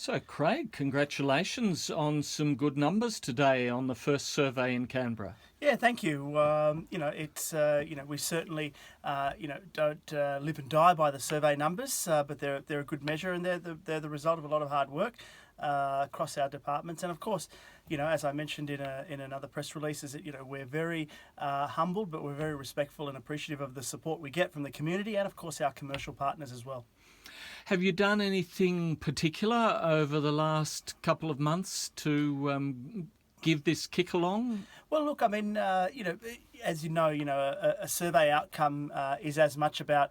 So, Craig, congratulations on some good numbers today on the first survey in Canberra. Yeah, thank you. It's we certainly don't live and die by the survey numbers, but they're a good measure, and they're the result of a lot of hard work across our departments. And of course, as I mentioned in another press release, is that we're very humbled, but we're very respectful and appreciative of the support we get from the community, and of course our commercial partners as well. Have you done anything particular over the last couple of months to give this kick along? Well, look, I mean, as a survey outcome is as much about,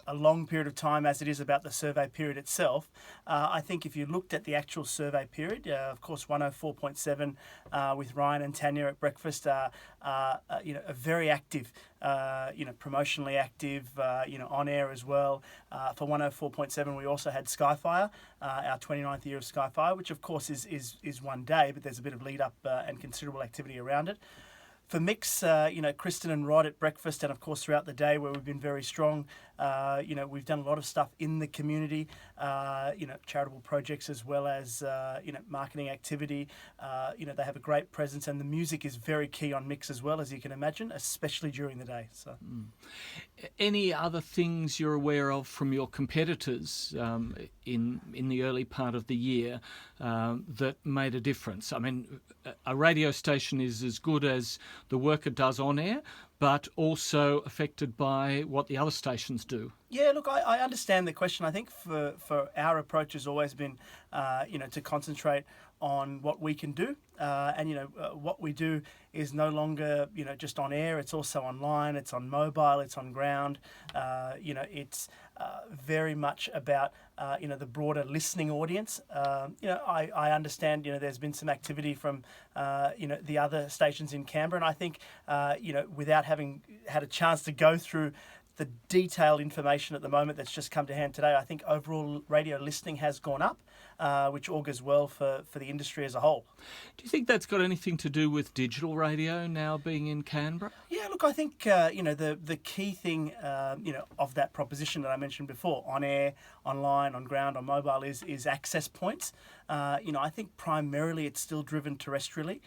a long period of time as it is about the survey period itself. I think if you looked at the actual survey period, of course, 104.7 with Ryan and Tanya at breakfast, a very active, promotionally active, on air as well. For 104.7, we also had Skyfire, our 29th year of Skyfire, which of course is one day, but there's a bit of lead up and considerable activity around it. For Mix, Kristen and Rod at breakfast, and of course throughout the day where we've been very strong. We've done a lot of stuff in the community, charitable projects as well as, marketing activity. They have a great presence, and the music is very key on Mix as well, as you can imagine, especially during the day. So, Any other things you're aware of from your competitors in the early part of the year that made a difference? I mean, a radio station is as good as the work it does on air, but also affected by what the other stations do. Yeah, look, I understand the question. I think for our approach has always been, to concentrate on what we can do. What we do is no longer, just on air. It's also online. It's on mobile. It's on ground. It's very much about, the broader listening audience. I understand, there's been some activity from, the other stations in Canberra. And I think, without having had a chance to go through the detailed information at the moment that's just come to hand today, I think overall radio listening has gone up, which augurs well for the industry as a whole. Do you think that's got anything to do with digital radio now being in Canberra? Yeah, look, I think, the key thing, of that proposition that I mentioned before, on air, online, on ground, on mobile, is access points. I think primarily it's still driven terrestrially,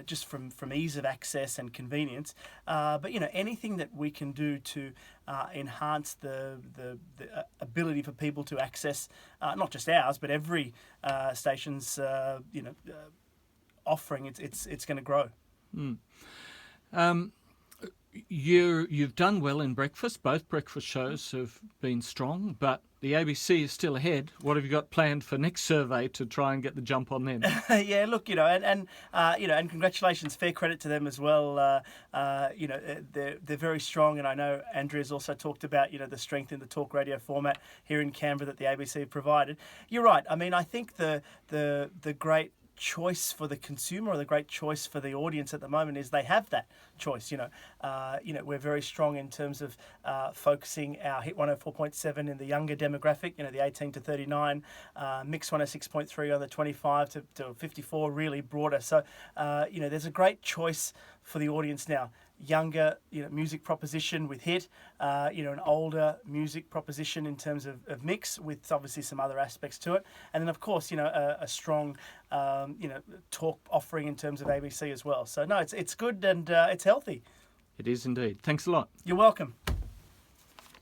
just from ease of access and convenience. But anything that we can do to enhance the ability for people to access not just ours, but every station's offering, it's going to grow. You've done well in breakfast. Both breakfast shows have been strong, but the ABC is still ahead. What have you got planned for next survey to try and get the jump on them? Yeah, look, and congratulations, fair credit to them as well. They're very strong, and I know Andrea's also talked about the strength in the talk radio format here in Canberra that the ABC have provided. You're right. I mean, I think the great choice for the consumer, or the great choice for the audience at the moment, is they have that choice. We're very strong in terms of focusing our hit 104.7 in the younger demographic, the 18 to 39, Mix 106.3 on the 25 to 54, really broader. So, there's a great choice for the audience now. Younger, music proposition with hit, an older music proposition in terms of mix, with obviously some other aspects to it, and then of course, a strong, talk offering in terms of ABC as well. So no, it's good, and it's healthy. It is indeed. Thanks a lot. You're welcome.